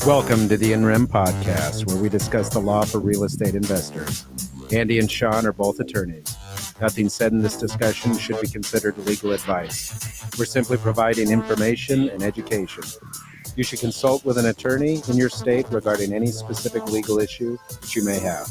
Welcome to the INREM podcast, where we discuss the law for real estate investors. Andy and Sean are both attorneys. Nothing said in this discussion should be considered legal advice. We're simply providing information and education. You should consult with an attorney in your state regarding any specific legal issue that you may have.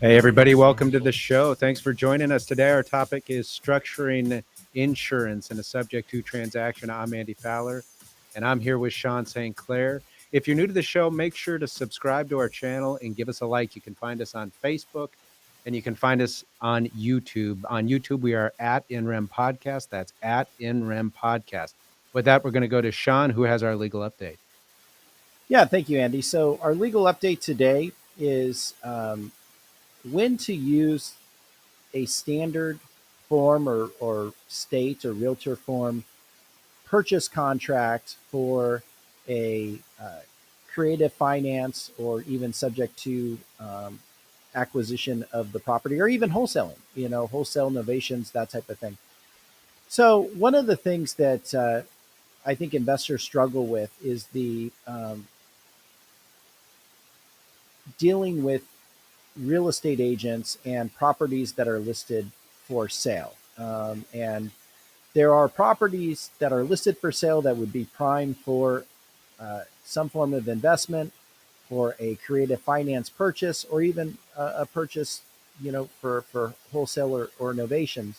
Hey, everybody, welcome to the show. Thanks for joining us today. Our topic is structuring insurance in a subject to transaction. I'm Andy Fowler, and I'm here with Sean St. Clair. If you're new to the show, make sure to subscribe to our channel and give us a like. You can find us on Facebook, and you can find us on YouTube. On YouTube, we are at INREM Podcast. That's at INREM Podcast. With that, we're going to go to Sean, who has our legal update. Yeah, thank you, Andy. So our legal update today is when to use a standard form or state or realtor form purchase contract for a creative finance or even subject to acquisition of the property or even wholesaling, wholesale novations, that type of thing. So one of the things that I think investors struggle with is the dealing with real estate agents and properties that are listed for sale. And there are properties that are listed for sale that would be prime for some form of investment, for a creative finance purchase, or even a purchase, for wholesale or novations.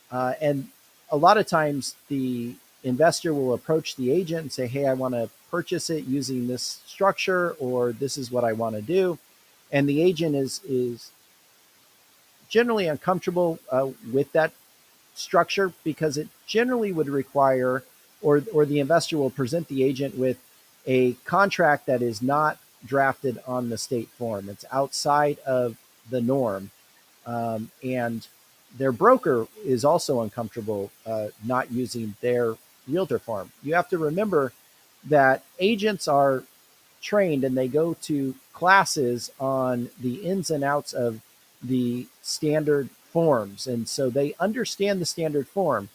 And a lot of times the investor will approach the agent and say, hey, I want to purchase it using this structure, or this is what I want to do. And the agent is generally uncomfortable with that structure because it generally would require, or the investor will present the agent with a contract that is not drafted on the state form. It's outside of the norm. And their broker is also uncomfortable not using their realtor form. You have to remember that agents are trained and they go to classes on the ins and outs of the standard forms. And so they understand the standard form.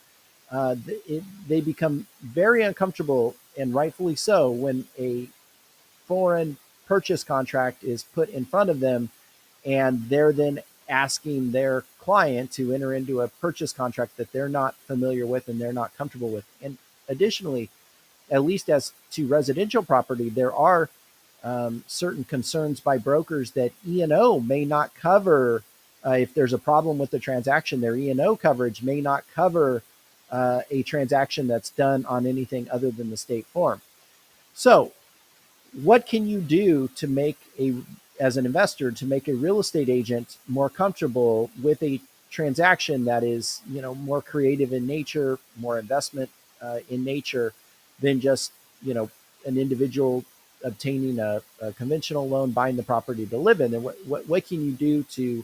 They become very uncomfortable, and rightfully so, when a foreign purchase contract is put in front of them and they're then asking their client to enter into a purchase contract that they're not familiar with and they're not comfortable with. And additionally, at least as to residential property, there are certain concerns by brokers that E&O may not cover. If there's a problem with the transaction, their E&O coverage may not cover a transaction that's done on anything other than the state form. So what can you do to make as an investor, to make a real estate agent more comfortable with a transaction that is, more creative in nature, more investment in nature than just, an individual obtaining a conventional loan, buying the property to live in? And what can you do to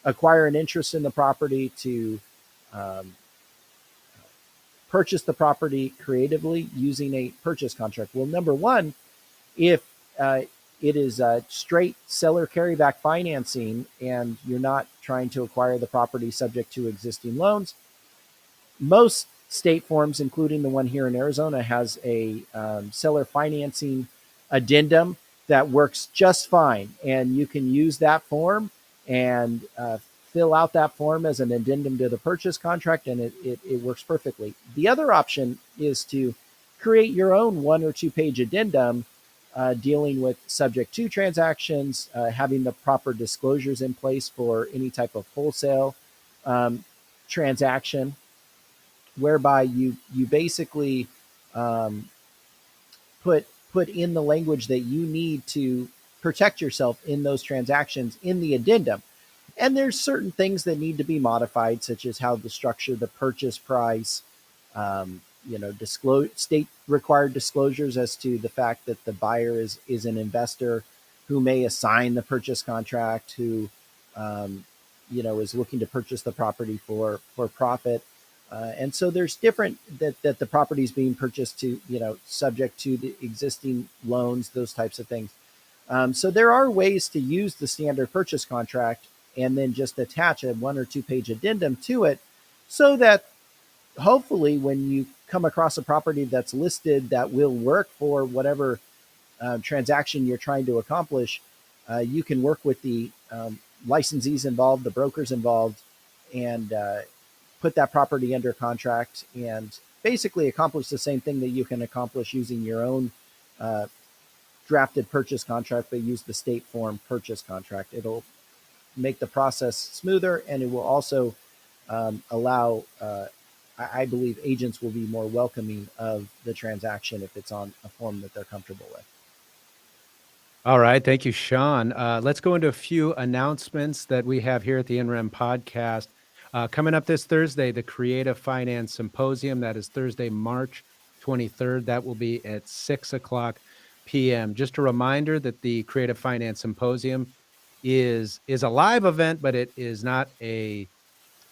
acquire an interest in the property, to purchase the property creatively using a purchase contract? Well, number one, if it is a straight seller carryback financing and you're not trying to acquire the property subject to existing loans, most state forms, including the one here in Arizona, has a seller financing addendum that works just fine. And you can use that form and fill out that form as an addendum to the purchase contract, and it works perfectly. The other option is to create your own 1 or 2 page addendum dealing with subject to transactions, having the proper disclosures in place for any type of wholesale transaction, whereby you basically put in the language that you need to protect yourself in those transactions in the addendum. And there's certain things that need to be modified, such as how to structure the purchase price, disclose state required disclosures as to the fact that the buyer is an investor who may assign the purchase contract, who is looking to purchase the property for profit. And so there's different that the property is being purchased to, subject to the existing loans, those types of things. So there are ways to use the standard purchase contract and then just attach a 1 or 2 page addendum to it, so that hopefully when you come across a property that's listed that will work for whatever transaction you're trying to accomplish, you can work with the licensees involved, the brokers involved, and put that property under contract and basically accomplish the same thing that you can accomplish using your own uh, drafted purchase contract, but use the state form purchase contract. It'll make the process smoother, and it will also allow, I believe, agents will be more welcoming of the transaction if it's on a form that they're comfortable with. All right. Thank you, Sean. Let's go into a few announcements that we have here at the NREM podcast. Coming up this Thursday, the Creative Finance Symposium. That is Thursday, March 23rd. That will be at 6 o'clock p.m. Just a reminder that the Creative Finance Symposium is a live event, but it is not a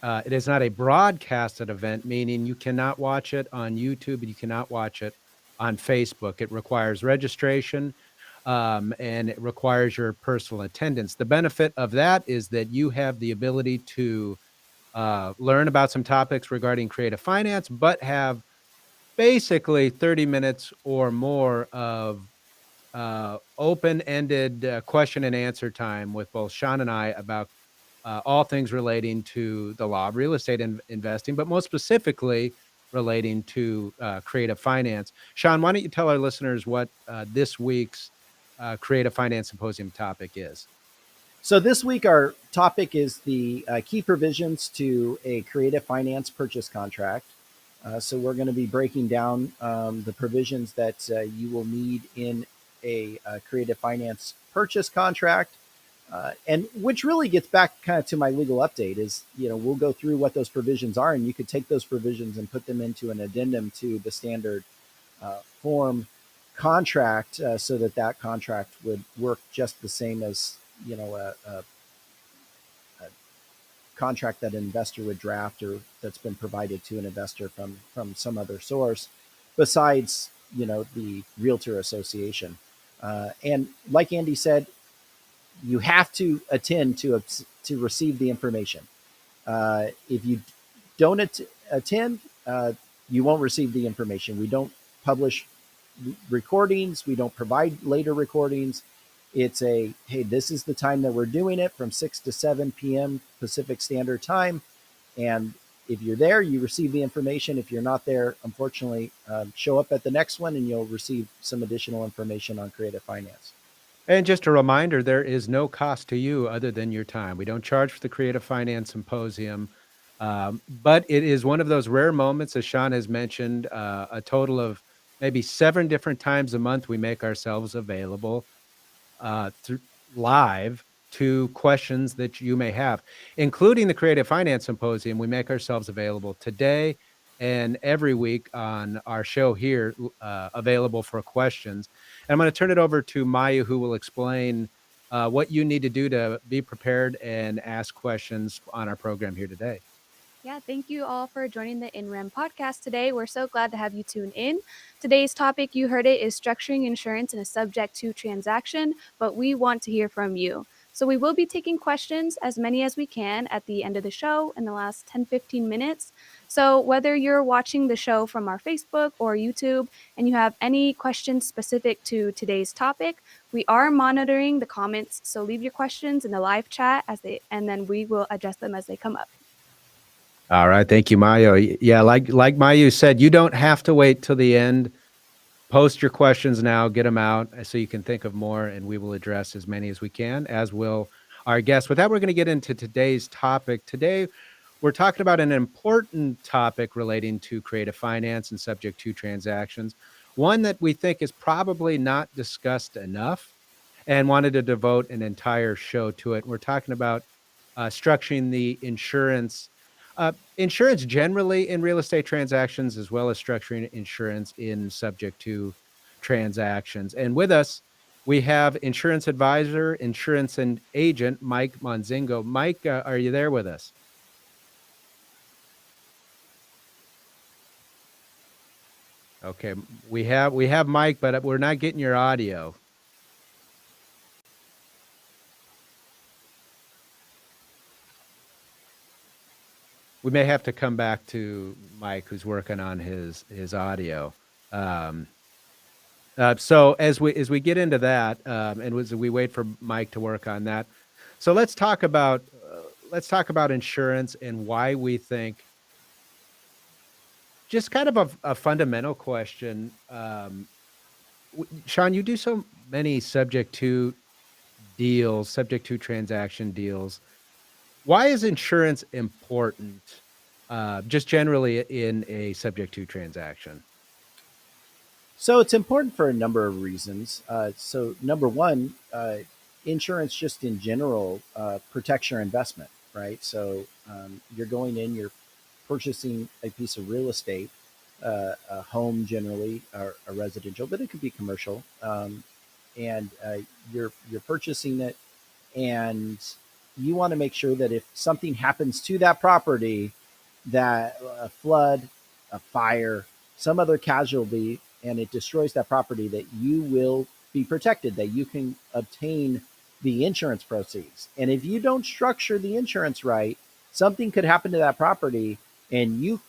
broadcasted event, meaning you cannot watch it on YouTube and you cannot watch it on Facebook. It requires registration, and it requires your personal attendance. The benefit of that is that you have the ability to learn about some topics regarding creative finance, but have basically 30 minutes or more of open-ended question and answer time with both Sean and I about all things relating to the law of real estate investing, but most specifically relating to creative finance. Sean, why don't you tell our listeners what this week's Creative Finance Symposium topic is? So this week, our topic is the key provisions to a creative finance purchase contract. So we're going to be breaking down the provisions that you will need in a creative finance purchase contract, and which really gets back kind of to my legal update. Is, we'll go through what those provisions are, and you could take those provisions and put them into an addendum to the standard form contract, so that that contract would work just the same as, a contract that an investor would draft, or that's been provided to an investor from some other source besides, the realtor association. And like Andy said, you have to attend to receive the information. If you don't attend, you won't receive the information. We don't publish recordings. We don't provide later recordings. It's a, hey, this is the time that we're doing it, from 6 to 7 p.m. Pacific Standard Time. And if you're there, you receive the information. If you're not there, unfortunately, show up at the next one and you'll receive some additional information on creative finance. And just a reminder, there is no cost to you other than your time. We don't charge for the Creative Finance Symposium, but it is one of those rare moments, as Sean has mentioned, a total of maybe 7 different times a month we make ourselves available through live to questions that you may have, including the Creative Finance Symposium. We make ourselves available today and every week on our show here, available for questions. And I'm going to turn it over to Maya, who will explain what you need to do to be prepared and ask questions on our program here today. Yeah, thank you all for joining the INREM podcast today. We're so glad to have you tune in. Today's topic, you heard it, is structuring insurance in a subject to transaction, but we want to hear from you. So we will be taking questions, as many as we can, at the end of the show in the last 10-15 minutes. So whether you're watching the show from our Facebook or YouTube and you have any questions specific to today's topic, we are monitoring the comments. So leave your questions in the live chat and then we will address them as they come up. All right. Thank you, Mayo. Yeah, like Mayu said, you don't have to wait till the end. Post your questions now, get them out so you can think of more, and we will address as many as we can, as will our guests. With that, we're going to get into today's topic. Today, we're talking about an important topic relating to creative finance and subject to transactions, one that we think is probably not discussed enough and wanted to devote an entire show to it. We're talking about structuring the insurance generally in real estate transactions, as well as structuring insurance in subject to transactions. And with us, we have insurance advisor, insurance and agent, Mike Monzingo. Mike, are you there with us? Okay, we have Mike, but we're not getting your audio. We may have to come back to Mike, who's working on his audio. Um, so as we get into that, and as we wait for Mike to work on that, so let's talk about insurance and why we think just kind of a fundamental question. Sean, you do so many subject to transaction deals. Why is insurance important, just generally in a subject to transaction? So it's important for a number of reasons. So number one, insurance just in general protects your investment, right? So you're going in, you're purchasing a piece of real estate, a home generally, or a residential, but it could be commercial, and you're purchasing it, and you want to make sure that if something happens to that property, that a flood, a fire, some other casualty, and it destroys that property, that you will be protected, that you can obtain the insurance proceeds. And if you don't structure the insurance right, something could happen to that property, and you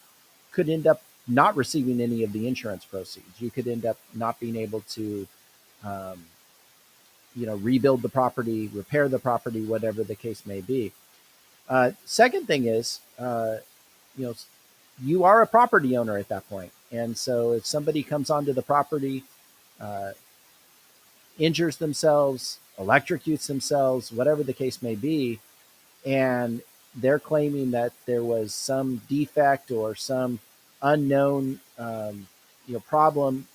could end up not receiving any of the insurance proceeds. You could end up not being able to um, rebuild the property, repair the property, whatever the case may be. Second thing is, you know, you are a property owner at that point, and so if somebody comes onto the property, uh, injures themselves, electrocutes themselves, whatever the case may be, and they're claiming that there was some defect or some unknown, problem,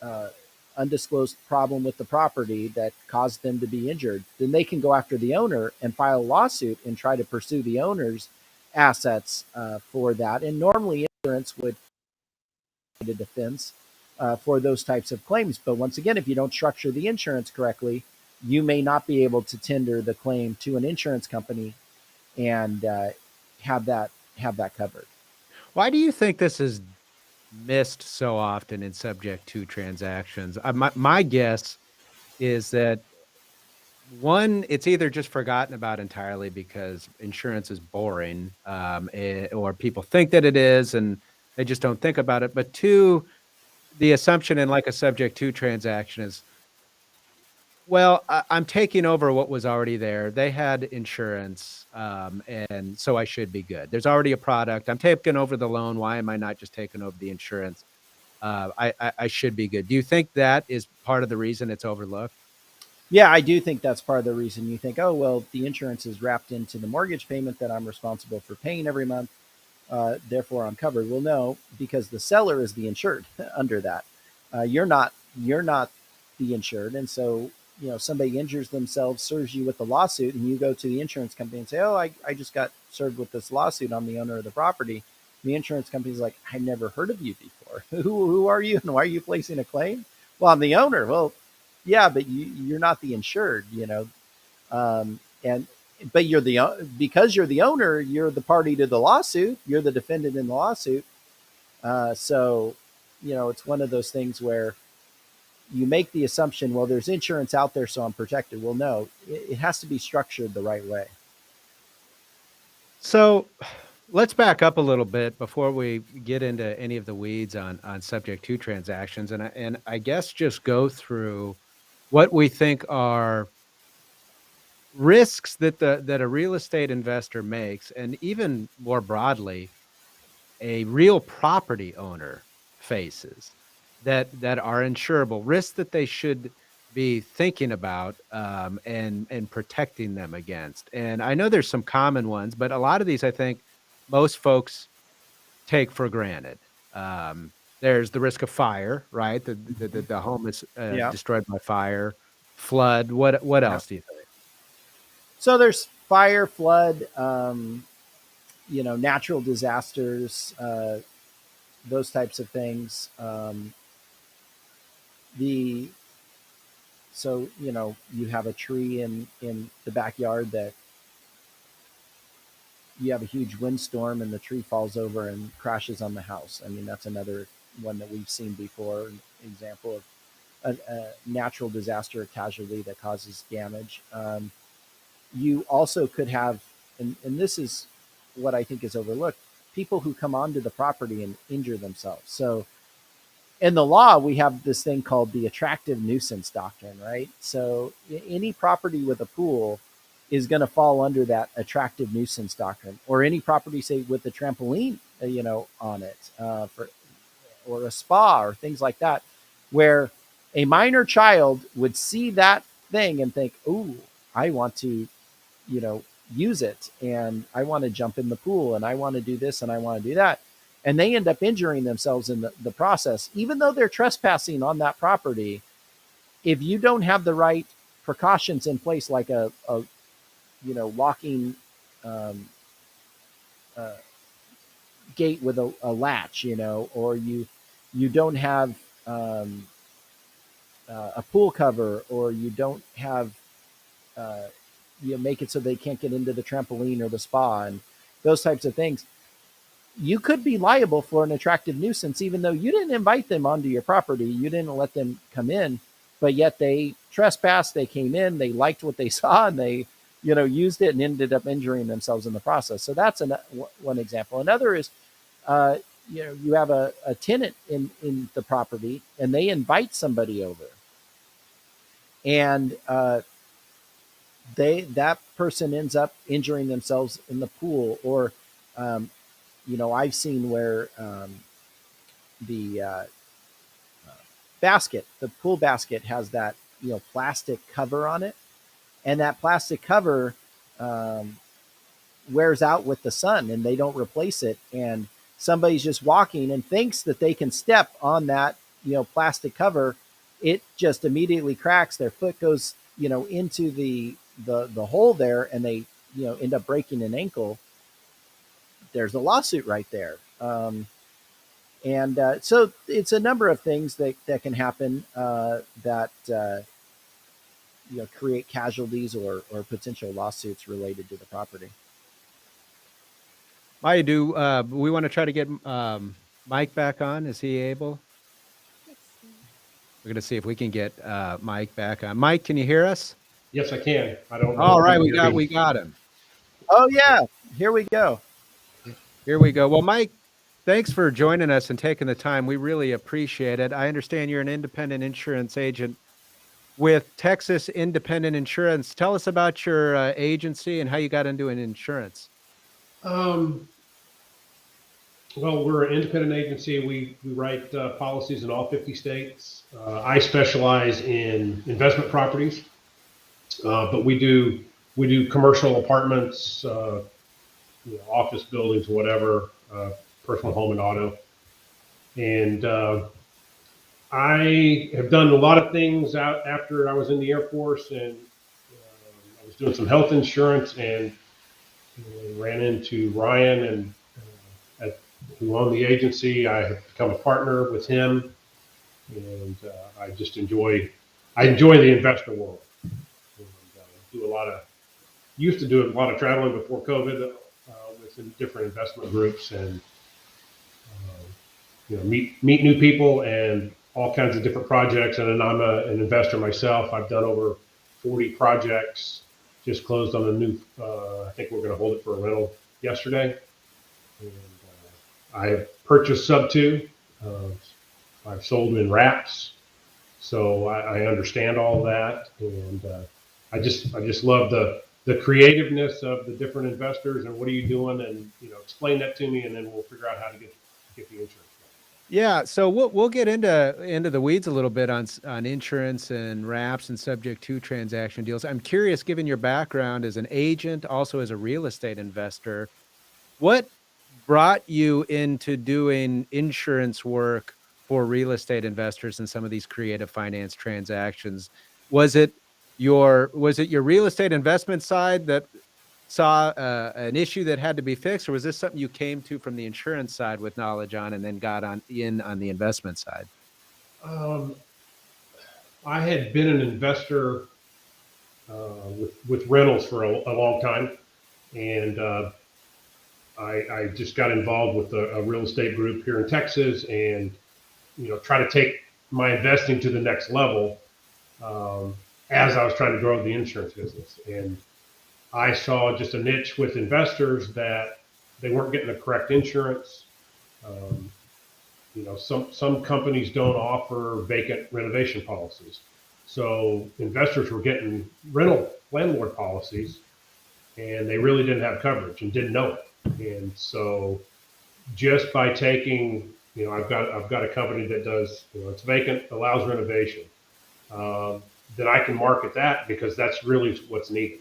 uh, undisclosed problem with the property that caused them to be injured, then they can go after the owner and file a lawsuit and try to pursue the owner's assets for that. And normally, insurance would provide a defense for those types of claims. But once again, if you don't structure the insurance correctly, you may not be able to tender the claim to an insurance company and have that covered. Why do you think this is missed so often in subject to transactions? My guess is that one, it's either just forgotten about entirely because insurance is boring, or people think that it is, and they just don't think about it. But two, the assumption in like a subject to transaction is, well, I'm taking over what was already there. They had insurance, and so I should be good. There's already a product. I'm taking over the loan. Why am I not just taking over the insurance? I should be good. Do you think that is part of the reason it's overlooked? Yeah, I do think that's part of the reason. You think, oh, well, the insurance is wrapped into the mortgage payment that I'm responsible for paying every month. Therefore, I'm covered. Well, no, because the seller is the insured under that. You're not the insured, and so somebody injures themselves, serves you with a lawsuit, and you go to the insurance company and say, "Oh, I just got served with this lawsuit. I'm the owner of the property." The insurance company's like, "I never heard of you before. Who are you, and why are you placing a claim?" Well, I'm the owner. Well, yeah, but you're not the insured. And but because you're the owner, you're the party to the lawsuit, you're the defendant in the lawsuit. So it's one of those things where you make the assumption, well, there's insurance out there, so I'm protected. Well, no, it has to be structured the right way. So let's back up a little bit before we get into any of the weeds on subject to transactions, and I guess just go through what we think are risks that a real estate investor makes, and even more broadly, a real property owner faces that are insurable risks that they should be thinking about, and protecting them against. And I know there's some common ones, but a lot of these I think most folks take for granted. Um, there's the risk of fire, right? The home is Yeah. destroyed by fire, flood. What Yeah. else do you think? So there's fire, flood, natural disasters, those types of things. The So you have a tree in the backyard that you have a huge windstorm and the tree falls over and crashes on the house. I mean, that's another. one that we've seen before, an example of a natural disaster or casualty that causes damage. You also could have, and this is what I think is overlooked, people who come onto the property and injure themselves. So in the law, we have this thing called the attractive nuisance doctrine, right? So any property with a pool is going to fall under that attractive nuisance doctrine, or any property, say, with a trampoline, on it, for or a spa or things like that, where a minor child would see that thing and think, "Ooh, I want to, you know, use it, and I want to jump in the pool, and I want to do this, and I want to do that." And they end up injuring themselves in the process, even though they're trespassing on that property. If you don't have the right precautions in place, like a locking um, uh, gate with a latch, or you don't have um, a pool cover, or you don't have uh, make it so they can't get into the trampoline or the spa and those types of things, you could be liable for an attractive nuisance, even though you didn't invite them onto your property, you didn't let them come in, but yet they trespassed, they came in, they liked what they saw, and they used it and ended up injuring themselves in the process. So that's one example. Another is uh, you have a tenant in the property, and they invite somebody over, and that person ends up injuring themselves in the pool. Or um, I've seen where the the pool basket has that plastic cover on it, and that plastic cover um, wears out with the sun, and they don't replace it, and somebody's just walking and thinks that they can step on that plastic cover. It just immediately cracks, their foot goes into the hole there, and they end up breaking an ankle. There's a lawsuit right there. And So it's a number of things that can happen that create casualties or potential lawsuits related to the property. I do. We want to try to get Mike back on. Is he able? Let's see. We're going to see if we can get Mike back on. Mike, can you hear us? Yes, I can. I don't know All if you right, can we hear got me. we got him. Oh yeah, here we go. Here we go. Well, Mike, thanks for joining us and taking the time. We really appreciate it. I understand you're an independent insurance agent with Texas Independent Insurance. Tell us about your agency and how you got into an insurance. Um, well, we're an independent agency. We write policies in all 50 states. I specialize in investment properties, but we do commercial apartments, office buildings, whatever, personal home and auto. And I have done a lot of things out after I was in the Air Force, and I was doing some health insurance, and ran into Ryan and who owned the agency. I have become a partner with him, and I just enjoy the investor world. And, do a lot of used to do a lot of traveling before COVID with different investment groups, and meet new people and all kinds of different projects. And then I'm an investor myself. I've done over 40 projects. Just closed on a new. I think we're going to hold it for a rental yesterday. And I purchased sub two. Uh, I've sold in wraps, so I understand all that, and I just love the creativeness of the different investors and what are you doing, and explain that to me, and then we'll figure out how to get the insurance. Yeah, so we'll get into the weeds a little bit on insurance and wraps and subject to transaction deals. I'm curious, given your background as an agent, also as a real estate investor, what brought you into doing insurance work for real estate investors in some of these creative finance transactions? Was it your real estate investment side that saw an issue that had to be fixed, or was this something you came to from the insurance side with knowledge on and then got on the investment side? Um, I had been an investor with rentals for a long time, and I just got involved with a real estate group here in Texas, and try to take my investing to the next level, as I was trying to grow the insurance business. And I saw just a niche with investors that they weren't getting the correct insurance. Um, some companies don't offer vacant renovation policies. So investors were getting rental landlord policies and they really didn't have coverage and didn't know it. And so just by taking, I've got a company that does, it's vacant, allows renovation. Then I can market that because that's really what's needed.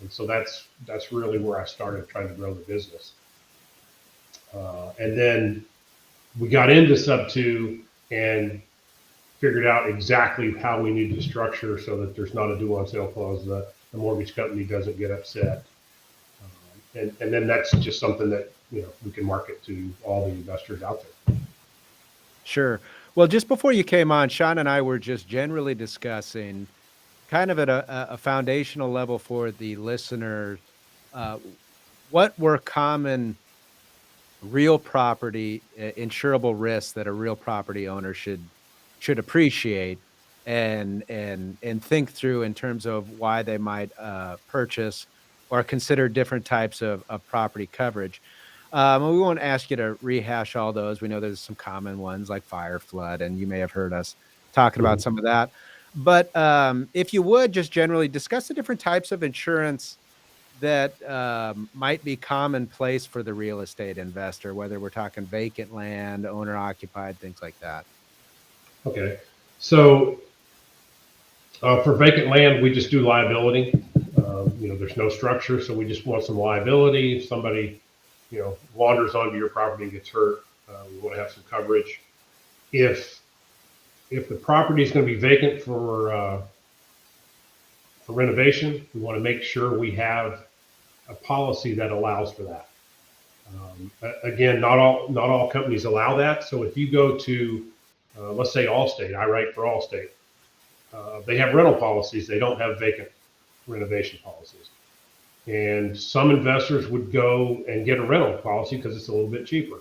And so that's really where I started trying to grow the business. And then we got into sub two and figured out exactly how we need to structure so that there's not a due on sale clause. The mortgage company doesn't get upset. And then that's just something that, we can market to all the investors out there. Sure. Well, just before you came on, Sean and I were just generally discussing kind of at a foundational level for the listeners, uh, what were common real property, insurable risks that a real property owner should appreciate and think through in terms of why they might, purchase or consider different types of property coverage. And we won't ask you to rehash all those. We know there's some common ones like fire, flood, and you may have heard us talking about Mhm. some of that. But, if you would just generally discuss the different types of insurance that, might be commonplace for the real estate investor, whether we're talking vacant land, owner occupied, things like that. Okay. So for vacant land, we just do liability. There's no structure, so we just want some liability. If somebody, wanders onto your property and gets hurt, we want to have some coverage. If the property is going to be vacant for renovation, we want to make sure we have a policy that allows for that. Again, not all companies allow that. So if you go to, let's say Allstate, I write for Allstate. They have rental policies. They don't have vacant renovation policies. And some investors would go and get a rental policy because it's a little bit cheaper.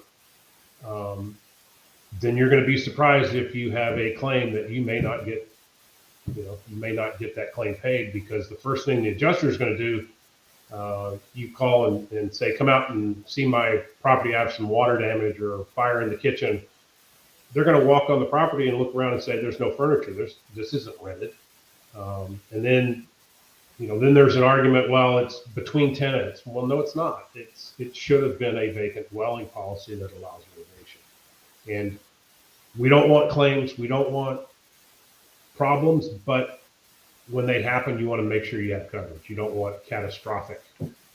Um, then you're going to be surprised if you have a claim that you may not get, that claim paid, because the first thing the adjuster is going to do, you call and say, come out and see my property. I have some water damage or fire in the kitchen. They're going to walk on the property and look around and say, there's no furniture. This isn't rented. And then there's an argument. Well, it's between tenants. Well, no, it's not. It should have been a vacant dwelling policy that allows renovation. And we don't want claims. We don't want problems. But when they happen, you want to make sure you have coverage. You don't want catastrophic,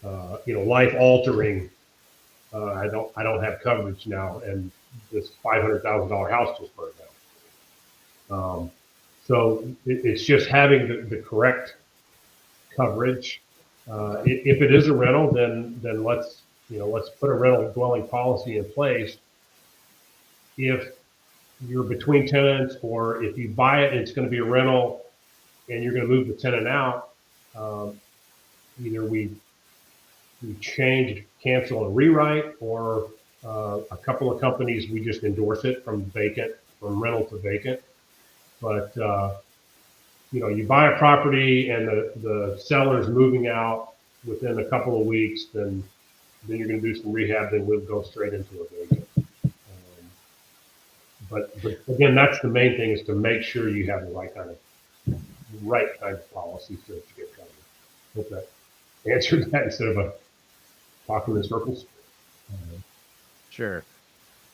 life altering. I don't have coverage now, and this $500,000 house just burned down. So it's just having the correct coverage. If it is a rental, then let's put a rental dwelling policy in place. If you're between tenants, or if you buy it and it's going to be a rental and you're going to move the tenant out, either we change, cancel, and rewrite, or a couple of companies we just endorse it from rental to vacant. But you buy a property and the seller's moving out within a couple of weeks, then you're going to do some rehab, then we'll go straight into a vacant. But again, that's the main thing, is to make sure you have the right kind of policy to get covered. Hope that answered that instead of talking in circles. Sure.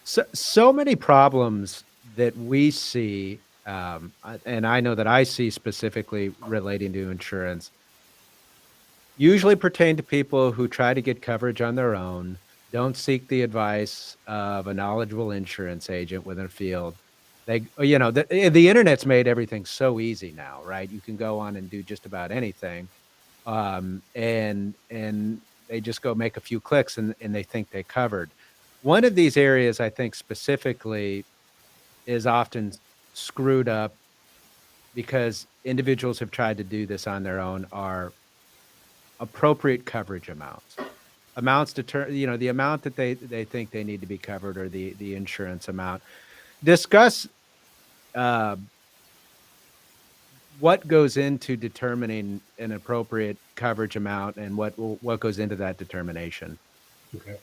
So many problems that we see, and I know that I see specifically relating to insurance, usually pertain to people who try to get coverage on their own, don't seek the advice of a knowledgeable insurance agent within a field. The internet's made everything so easy now, right? You can go on and do just about anything, and they just go make a few clicks and they think they covered. One of these areas I think specifically is often screwed up because individuals have tried to do this on their own are appropriate coverage amounts. Amounts the amount that they think they need to be covered, or the insurance amount. Discuss uh, what goes into determining an appropriate coverage amount, and what goes into that determination? Okay.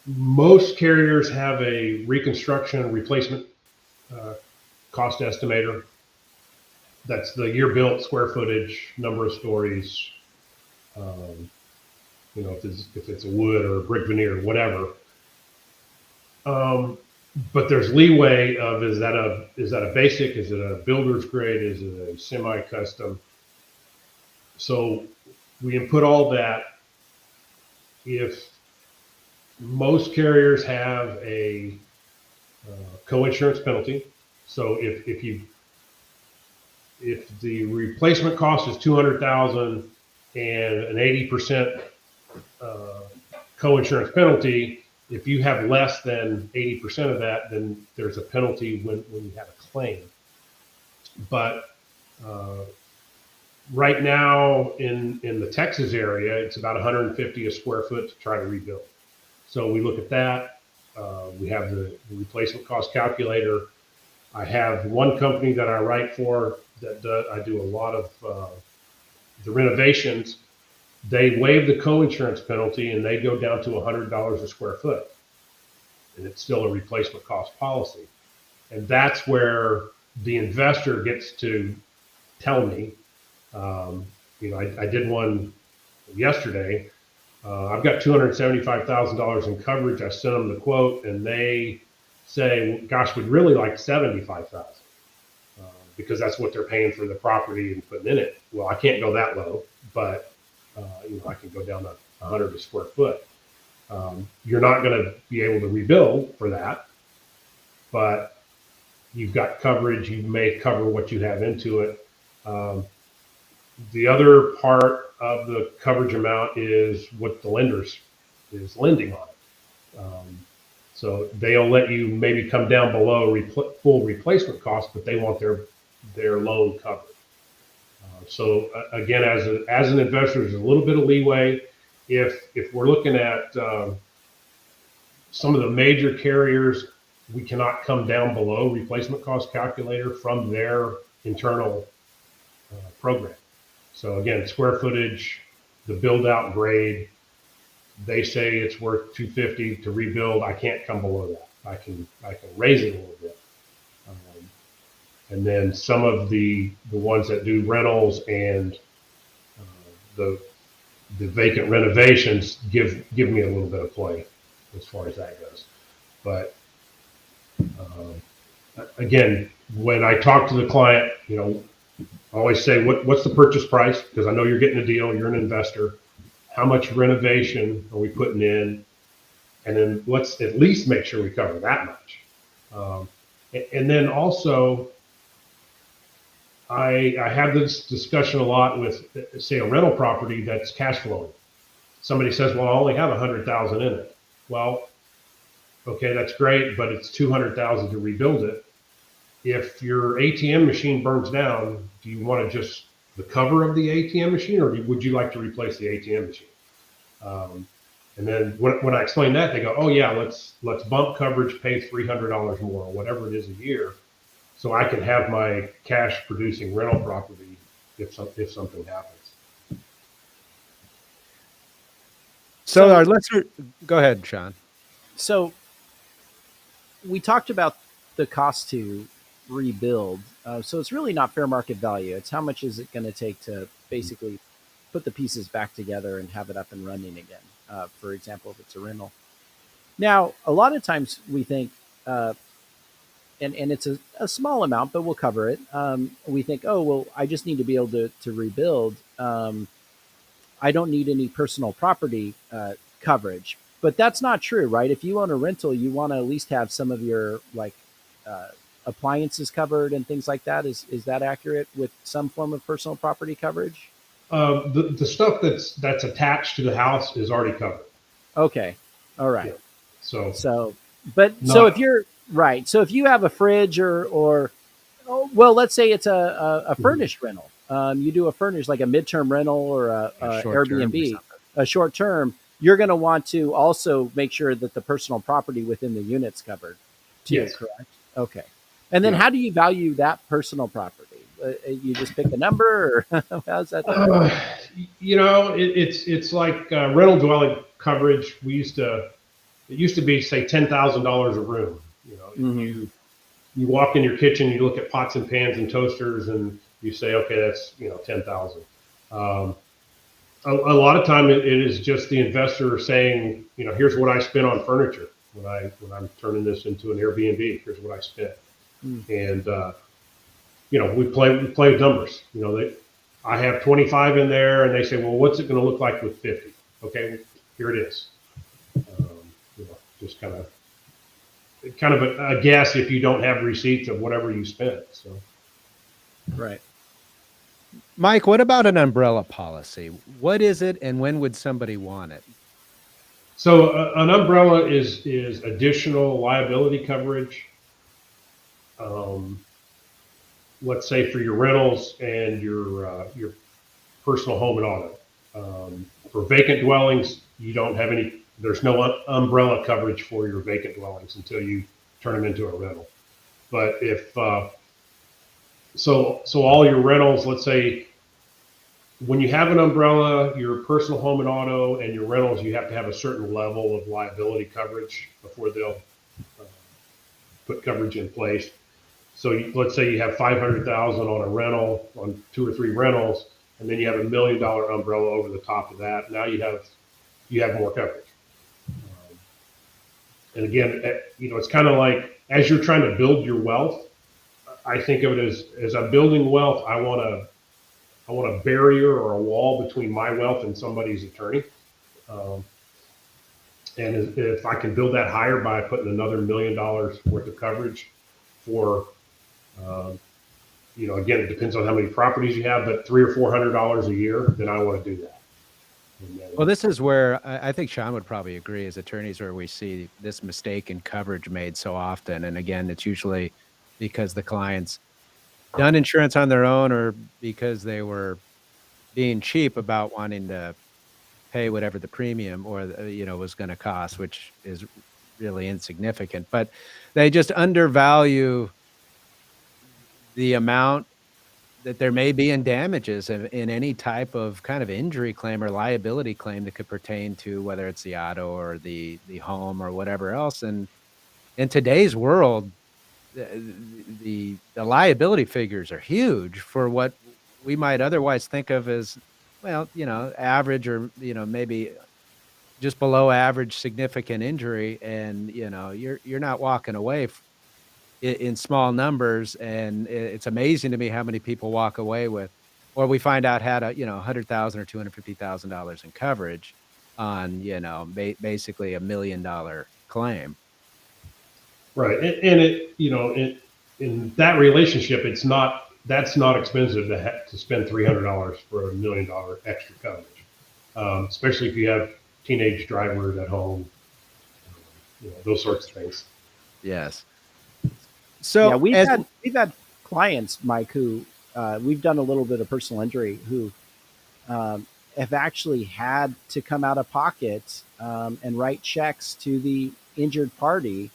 Most carriers have a reconstruction replacement uh, cost estimator. That's the year built, square footage, number of stories. Um, if it's a wood or a brick veneer, whatever. Um, but there's leeway of is that a basic? Is it a builder's grade? Is it a semi-custom? So we input all that. If most carriers have a co-insurance penalty, so if the replacement cost is 200,000 and an 80% uh, co-insurance penalty, if you have less than 80% of that, then there's a penalty when you have a claim. But right now in the Texas area, it's about 150 a square foot to try to rebuild. So we look at that. We have the replacement cost calculator. I have one company that I write for that I do a lot of the renovations. They waive the co-insurance penalty and they go down to $100 a square foot, and it's still a replacement cost policy. And that's where the investor gets to tell me. I did one yesterday. I've got $275,000 in coverage. I sent them the quote, and they say, "Gosh, we'd really like 75,000 because that's what they're paying for the property and putting in it." Well, I can't go that low, but I can go down to 100 a square foot. You're not going to be able to rebuild for that, but you've got coverage. You may cover what you have into it. The other part of the coverage amount is what the lenders is lending on it. So they'll let you maybe come down below full replacement cost, but they want their loan covered. So again, as an investor, there's a little bit of leeway. If we're looking at some of the major carriers, we cannot come down below replacement cost calculator from their internal program. So again, square footage, the build out grade, they say it's worth 250 to rebuild. I can't come below that. I can raise it a little bit. And then some of the ones that do rentals and the vacant renovations give me a little bit of play as far as that goes. But again, when I talk to the client, I always say, what's the purchase price? Because I know you're getting a deal, you're an investor. How much renovation are we putting in? And then let's at least make sure we cover that much. And then also, I have this discussion a lot with, say, a rental property that's cash flowing. Somebody says, well, I only have 100,000 in it. Well, okay, that's great, but it's 200,000 to rebuild it. If your ATM machine burns down, do you want to just the cover of the ATM machine, or would you like to replace the ATM machine? And then when I explain that, they go, "Oh yeah, let's bump coverage, pay $300 more, or whatever it is a year, so I can have my cash producing rental property if something happens." So our listener, go ahead, Sean. So we talked about the cost to rebuild. So it's really not fair market value. It's how much is it going to take to basically put the pieces back together and have it up and running again. For example, if it's a rental. Now, a lot of times we think, and it's a small amount, but we'll cover it. We think, oh, well, I just need to be able to rebuild. I don't need any personal property coverage. But that's not true, right? If you own a rental, you want to at least have some of your uh, appliances covered and things like that. Is that accurate with some form of personal property coverage? The stuff that's attached to the house is already covered. Okay, all right. Yeah. So So if you're right, so if you have a fridge or oh, well, let's say it's a furnished rental. You do a furnished like a midterm rental or a Airbnb, a short term. You're going to want to also make sure that the personal property within the unit's covered too, yes. correct? Okay. And then Yeah. how do you value that personal property? You just pick a number, or how's that done? It's like rental dwelling coverage. It used to be, say, $10,000 a room. Mm-hmm. You walk in your kitchen, you look at pots and pans and toasters, and you say, okay, that's 10,000. Um, a lot of time it is just the investor saying, here's what I spent on furniture when I'm turning this into an Airbnb. Here's what I spent, and we play with numbers. I have 25 in there, and they say, well, what's it going to look like with 50? Okay, here it is. Just kind of a guess if you don't have receipts of whatever you spent. So. Right. Mike, what about an umbrella policy? What is it, and when would somebody want it? So an umbrella is additional liability coverage. Um, let's say for your rentals and your personal home and auto. For vacant dwellings, you don't have any. There's no umbrella coverage for your vacant dwellings until you turn them into a rental. But if so all your rentals, let's say when you have an umbrella, your personal home and auto, and your rentals, you have to have a certain level of liability coverage before they'll uh, put coverage in place. So let's say you have 500,000 on a rental, on 2 or 3 rentals, and then you have $1 million umbrella over the top of that. Now you have more coverage. And again, it's kind of like as you're trying to build your wealth. I think of it as I'm building wealth. I want a barrier or a wall between my wealth and somebody's attorney. Um, and if I can build that higher by putting another $1 million worth of coverage for, um, again, it depends on how many properties you have, but $300 or $400 a year, then I want to do that. Well, this is where I think Sean would probably agree as attorneys, where we see this mistake in coverage made so often. And again, it's usually because the client's done insurance on their own, or because they were being cheap about wanting to pay whatever the premium or was going to cost, which is really insignificant. But they just undervalue the amount that there may be in damages in any type of kind of injury claim or liability claim that could pertain to whether it's the auto or the home or whatever else. And in today's world, the liability figures are huge for what we might otherwise think of as, well, average, or maybe just below average significant injury. And you're not walking away in small numbers. And it's amazing to me how many people walk away with, or we find out had a 100,000 or $250,000 in coverage on basically $1 million claim. Right, and in that relationship, that's not expensive to spend $300 for $1 million extra coverage, especially if you have teenage drivers at home, those sorts of things. Yes. Yeah, So we've had clients, Mike, who we've done a little bit of personal injury, who have actually had to come out of pocket and write checks to the injured party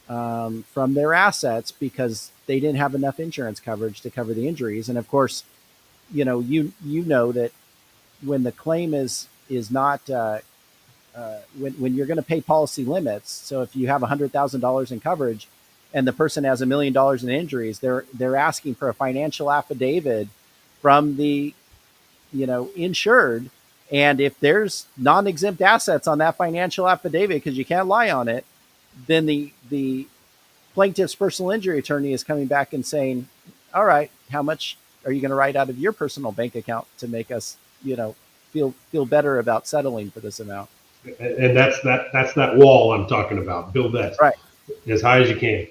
from their assets because they didn't have enough insurance coverage to cover the injuries. And of course, you know that when the claim is not when you're going to pay policy limits. So if you have $100,000 in coverage and the person has $1 million in injuries, they're asking for a financial affidavit from the insured. And if there's non-exempt assets on that financial affidavit, because you can't lie on it, then the plaintiff's personal injury attorney is coming back and saying, all right, how much are you going to write out of your personal bank account to make us, feel better about settling for this amount? And that's that wall I'm talking about. Build that Right. as high as you can.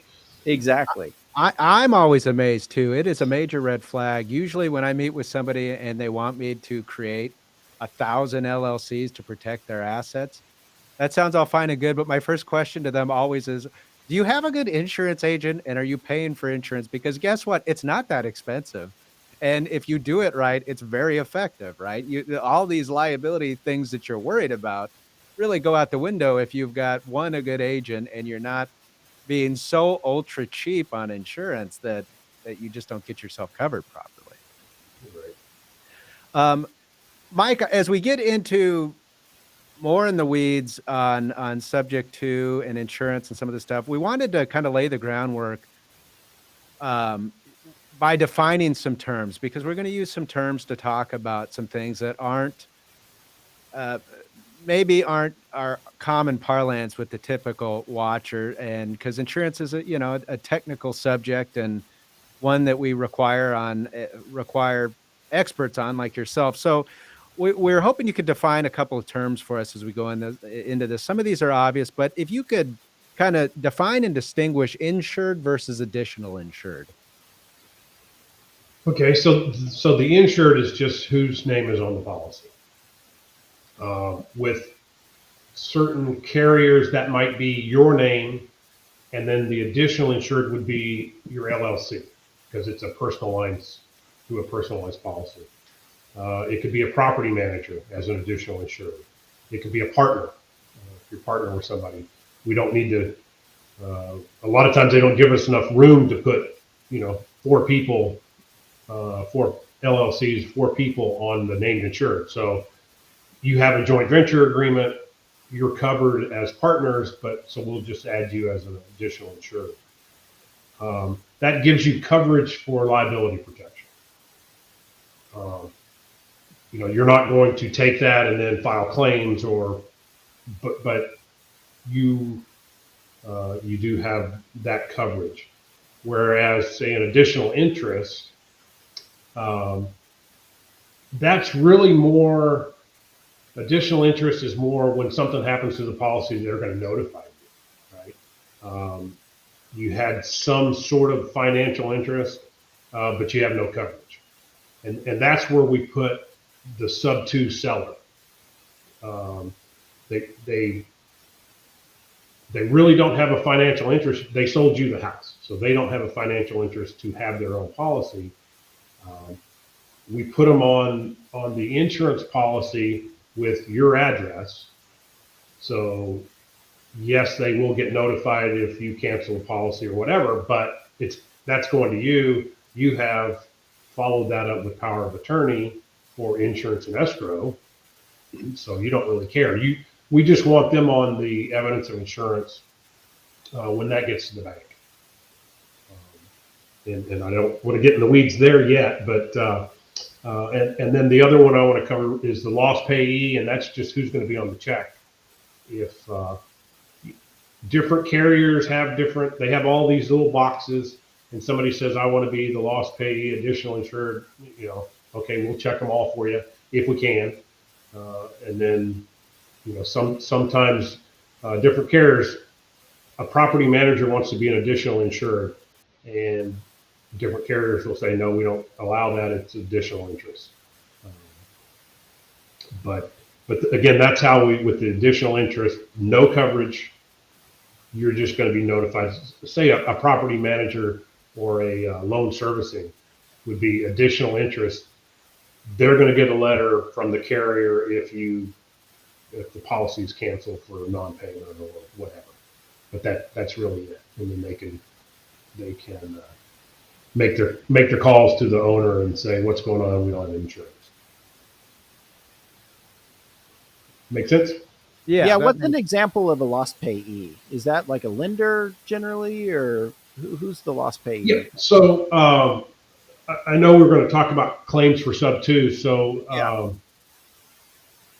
Exactly. I'm always amazed too. It is a major red flag. Usually when I meet with somebody and they want me to create 1,000 LLCs to protect their assets, that sounds all fine and good. But my first question to them always is, do you have a good insurance agent, and are you paying for insurance? Because guess what? It's not that expensive. And if you do it right, it's very effective, right? All these liability things that you're worried about really go out the window if you've got, one, a good agent, and you're not being so ultra cheap on insurance that you just don't get yourself covered properly. Right. Mike, as we get into more in the weeds on subject to and insurance and some of the stuff, we wanted to kind of lay the groundwork um, by defining some terms, because we're going to use some terms to talk about some things that aren't uh, maybe aren't our common parlance with the typical watcher, and because insurance is a technical subject and one that we require experts on like yourself. So we're hoping you could define a couple of terms for us as we go into this. Some of these are obvious, but if you could kind of define and distinguish insured versus additional insured. Okay, so the insured is just whose name is on the policy. With certain carriers, that might be your name, and then the additional insured would be your LLC, because it's a personal lines through a personal lines policy. It could be a property manager as an additional insured. It could be a partner. If you're partnering with somebody, we don't need to. A lot of times they don't give us enough room to put, 4 people, 4 LLCs, 4 people on the named insured. So you have a joint venture agreement. You're covered as partners, but so we'll just add you as an additional insured. That gives you coverage for liability protection. You're not going to take that and then file claims, but you do have that coverage. Whereas, say, an additional interest, that's really more. Additional interest is more when something happens to the policy, they're going to notify you, right? You had some sort of financial interest, but you have no coverage. And that's where we put the sub 2 seller. They really don't have a financial interest. They sold you the house, so they don't have a financial interest to have their own policy. We put them on the insurance policy with your address. So yes, they will get notified if you cancel a policy or whatever, but that's going to you. You have followed that up with power of attorney for insurance and escrow. So you don't really care. We just want them on the evidence of insurance when that gets to the bank. And I don't want to get in the weeds there yet, but and then the other one I want to cover is the loss payee, and that's just who's going to be on the check. If different carriers they have all these little boxes, and somebody says, I want to be the loss payee, additional insured, okay, we'll check them all for you if we can. And then, sometimes different carriers, a property manager wants to be an additional insured, and different carriers will say, no, we don't allow that. It's additional interest. But again, that's how with the additional interest, no coverage, you're just going to be notified. Say a property manager or a loan servicing would be additional interest. They're going to get a letter from the carrier if the policy is canceled for non-payment or whatever. But that's really it. And then they can make their calls to the owner and say, what's going on? We don't have insurance. Make sense? Yeah. What's an example of a loss payee? Is that like a lender generally, or who's the loss payee? Yeah. So I know we're going to talk about claims for sub 2. So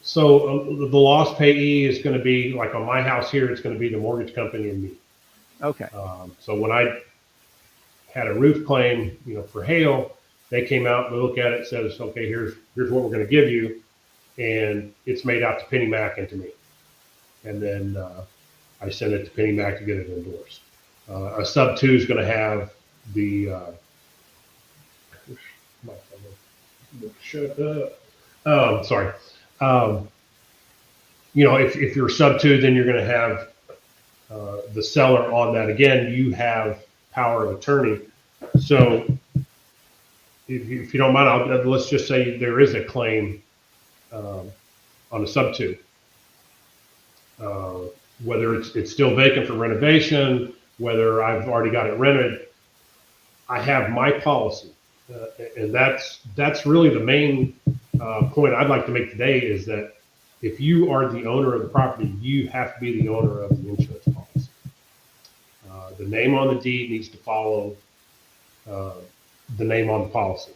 the loss payee is going to be like on my house here. It's going to be the mortgage company and me. Okay. So when I had a roof claim, for hail, they came out, they look at it, says, okay, here's what we're going to give you, and it's made out to Penny Mac and to me, and then I send it to Penny Mac to get it endorsed. A sub 2 is going to have the shut up. Sorry. If you're sub 2, then you're going to have the seller on that. Again, you have power of attorney. So if you don't mind, let's just say there is a claim on a sub 2. Whether it's still vacant for renovation, whether I've already got it rented, I have my policy. And that's really the main point I'd like to make today, is that if you are the owner of the property, you have to be the owner of the insurance policy. The name on the deed needs to follow the name on the policy.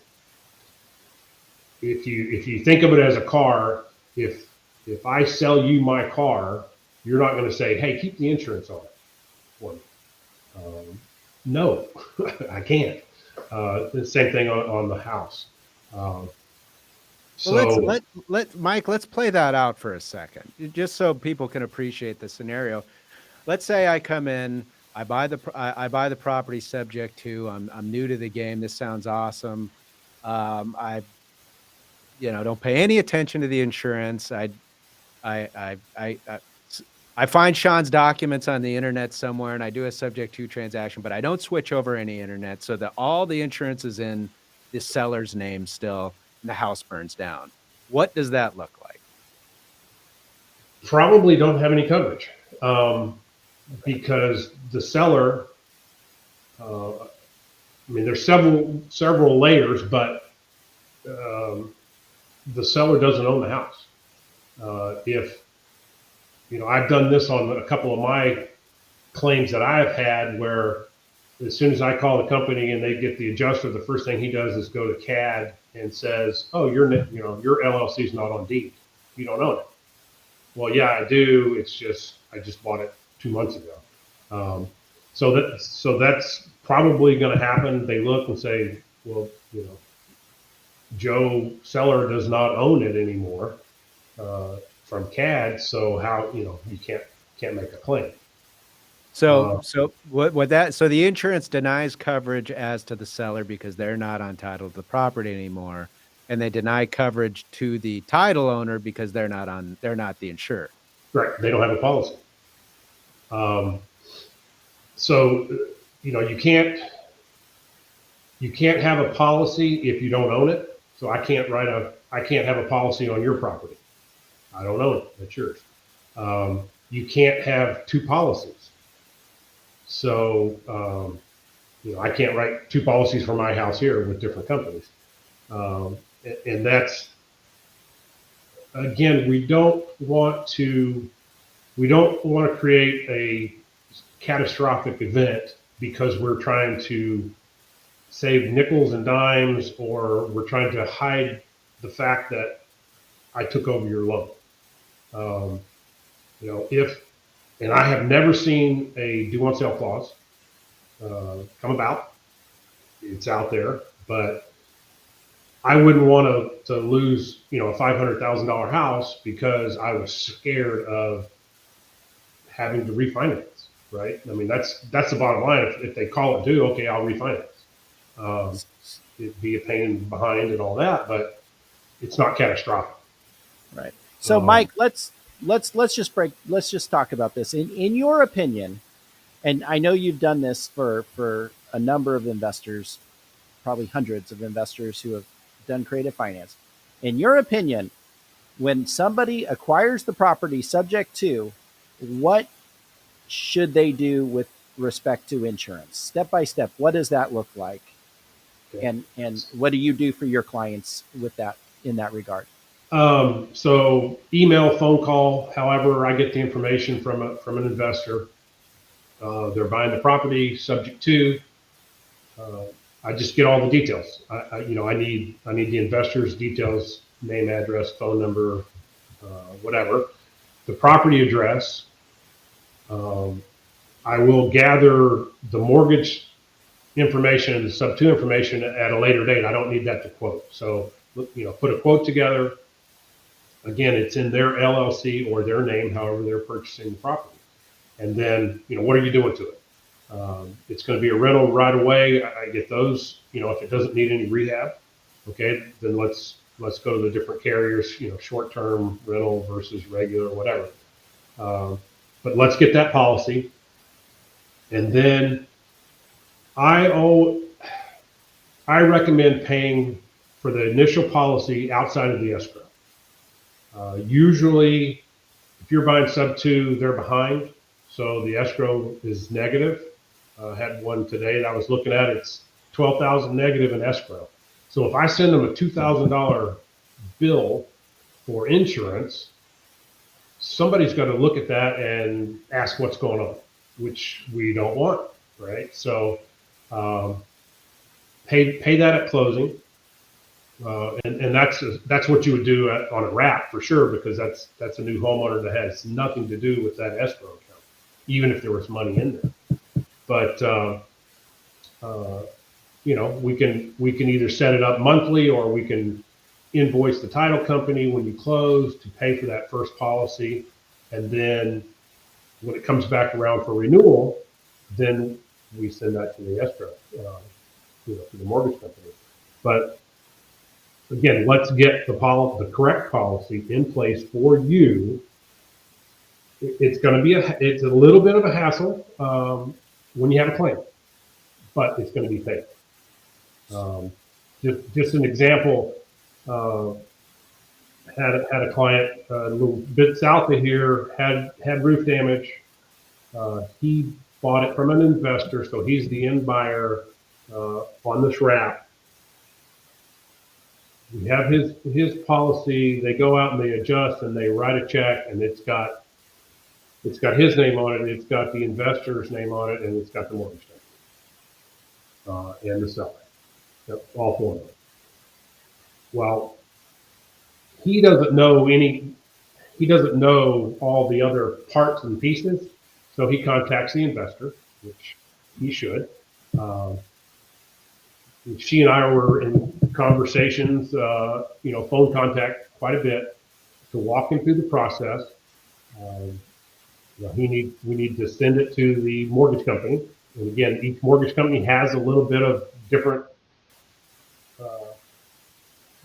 If you think of it as a car, if I sell you my car, you're not going to say, "Hey, keep the insurance on it for me." No, I can't. The same thing on the house. Well, So let Mike, let's play that out for a second, just so people can appreciate the scenario. Let's say I come in, I buy the property subject to, I'm new to the game. This sounds awesome. I, don't pay any attention to the insurance. I, I, I, I, I find Sean's documents on the internet somewhere, and I do a subject to transaction, but I don't switch over any internet, so that all the insurance is in the seller's name still, and the house burns down. What does that look like? probably don't have any coverage, because the seller, I mean, there's several layers, but the seller doesn't own the house. If I've done this on a couple of my claims that I have had, where as soon as I call the company and they get the adjuster, the first thing he does is go to CAD and says, "Oh, your LLC is not on deed. You don't own it." Well, yeah, I do. It's just I just bought it 2 months ago. So that's probably going to happen. They look and say, "Well, Joe Seller does not own it anymore from CAD, so how you can't make a claim." So so the insurance denies coverage as to the seller because they're not on title to the property anymore, and they deny coverage to the title owner because they're not the insured. Right, they don't have a policy. So you can't have a policy if you don't own it. So I can't have a policy on your property. I don't own it. That's yours. You can't have two policies. So I can't write two policies for my house here with different companies. And that's, again, we don't want to create a catastrophic event because we're trying to save nickels and dimes, or we're trying to hide the fact that I took over your loan. And I have never seen a due on sale clause come about. It's out there, but I wouldn't want to lose a $500,000 house because I was scared of having to refinance. Right? I mean, that's the bottom line. If they call it due, okay, I'll refinance. It'd be a pain behind and all that, but it's not catastrophic. Right. So, Mike, let's just talk about this. In your opinion, and I know you've done this for a number of investors, probably hundreds of investors who have done creative finance. In your opinion, when somebody acquires the property subject to, what should they do with respect to insurance? Step by step, what does that look like? Okay. And what do you do for your clients with that, in that regard? So email, phone call, however I get the information from an investor. They're buying the property subject to. I just get all the details. I need the investor's details: name, address, phone number, whatever. The property address. I will gather the mortgage information and the sub 2 information at a later date. I don't need that to quote. So, put a quote together. Again, it's in their LLC or their name, however they're purchasing the property. And then, what are you doing to it? It's going to be a rental right away. I get those. If it doesn't need any rehab, okay, then let's go to the different carriers. Short-term rental versus regular, whatever. But let's get that policy. And then I recommend paying for the initial policy outside of the escrow. Usually, if you're buying sub 2, they're behind, so the escrow is negative. Had one today that I was looking at. It's 12,000 negative in escrow. So if I send them a $2,000 bill for insurance, somebody's got to look at that and ask what's going on, which we don't want, right? So um, pay that at closing, and that's what you would do on a wrap for sure, because that's a new homeowner that has nothing to do with that escrow account, even if there was money in there. But uh, we can either set it up monthly, or we can invoice the title company when you close to pay for that first policy, and then when it comes back around for renewal, then we send that to the escrow, to the mortgage company. But again, let's get the correct policy in place for you. It's going to be it's a little bit of a hassle when you have a claim, but it's going to be paid. Um, just an example. Uh, had a client a little bit south of here, had roof damage. He bought it from an investor, so he's the end buyer on this wrap. We have his policy. They go out and they adjust and they write a check, and it's got his name on it. It's got the investor's name on it, and it's got the mortgage name and the seller. Yep, all four of them. Well, he doesn't know all the other parts and pieces, so he contacts the investor, which he should. Um, she and I were in conversations, phone contact quite a bit to walk him through the process. Um, we need to send it to the mortgage company, and again, each mortgage company has a little bit of uh,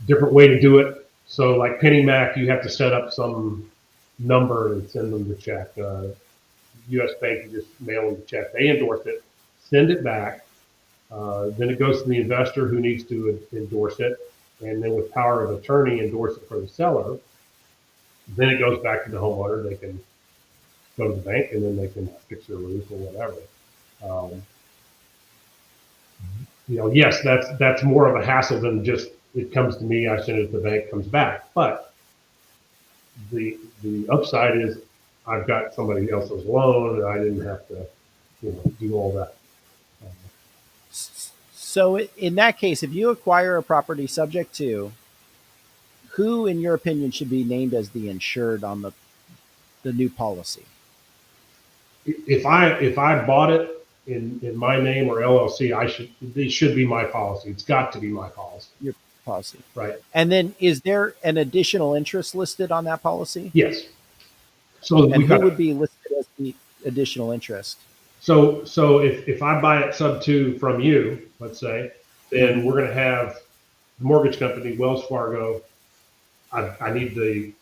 different way to do it. So, like PennyMac, you have to set up some number and send them the check. U.S. Bank, you just mail them the check. They endorse it, send it back. Then it goes to the investor, who needs to endorse it, and then with power of attorney, endorse it for the seller. Then it goes back to the homeowner. They can go to the bank, and then they can fix their roof or whatever. Um, yes, that's more of a hassle than just it comes to me, I send it to the bank, comes back. But the upside is I've got somebody else's loan, and I didn't have to do all that. So in that case, if you acquire a property subject to, who, in your opinion, should be named as the insured on the new policy? If I bought it in my name or LLC, it should be my policy. It's got to be my policy. Your policy. Right. And then is there an additional interest listed on that policy? Yes. So and who would be listed as the additional interest? So if I buy it sub 2 from you, let's say, then we're going to have the mortgage company, Wells Fargo. I need the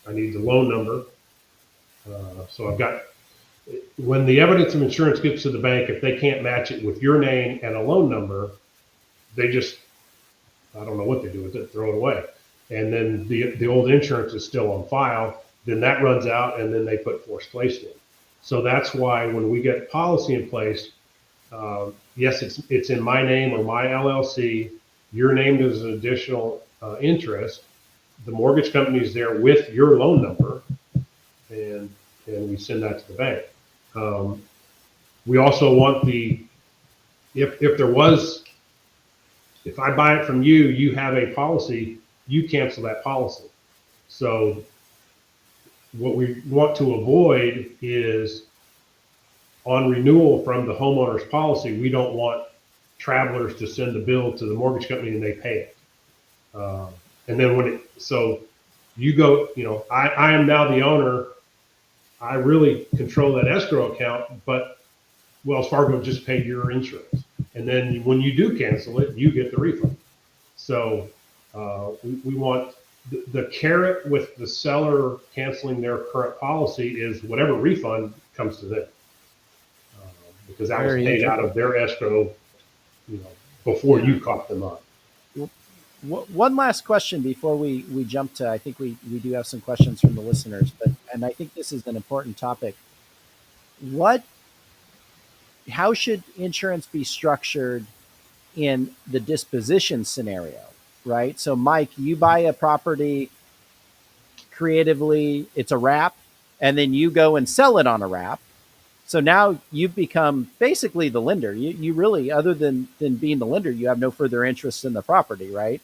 loan number. So I've got, when the evidence of insurance gets to the bank, if they can't match it with your name and a loan number, they just, I don't know what they do with it, throw it away. And then the old insurance is still on file. Then that runs out, and then they put forced placed in. So that's why when we get policy in place, yes, it's in my name or my LLC. You're named as an additional interest. The mortgage company is there with your loan number, and we send that to the bank. We also want if I buy it from you, you have a policy, you cancel that policy. So what we want to avoid is, on renewal from the homeowner's policy, we don't want travelers to send the bill to the mortgage company and they pay it. And then so you go, I am now the owner. I really control that escrow account, but Wells Fargo just paid your insurance. And then when you do cancel it, you get the refund. So we want the carrot with the seller canceling their current policy is whatever refund comes to them, because that was paid out of their escrow, before you caught them up. One last question before we jump to, I think we do have some questions from the listeners, and I think this is an important topic. What how should insurance be structured in the disposition scenario, right? So, Mike, you buy a property creatively, it's a wrap, and then you go and sell it on a wrap. So now you've become basically the lender. You really, other than being the lender, you have no further interest in the property, right?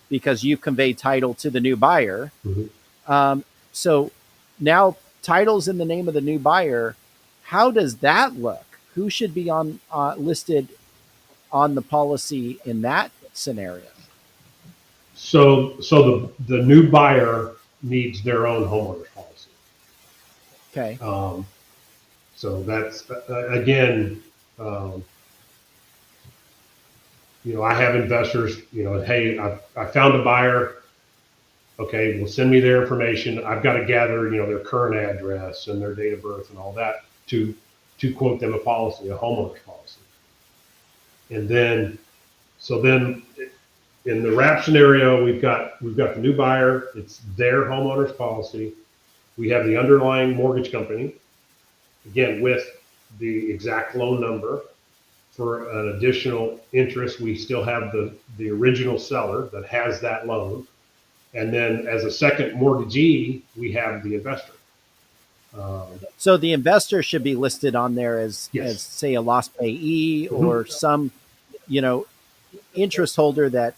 Because you've conveyed title to the new buyer. Mhm. So now title's in the name of the new buyer. How does that look? Who should be on listed on the policy in that scenario? So the new buyer needs their own homeowner's policy. Okay. So that's again, um, I have investors. Hey, I found a buyer. Okay, well, send me their information. I've got to gather, their current address and their date of birth and all that to quote them a policy, a homeowner's policy. And then, so then in the wrap scenario, we've got the new buyer. It's their homeowner's policy. We have the underlying mortgage company, again, with the exact loan number. For an additional interest, we still have the original seller that has that loan. And then as a second mortgagee, we have the investor. So the investor should be listed on there as Yes. say a lost payee or some, you know, interest holder that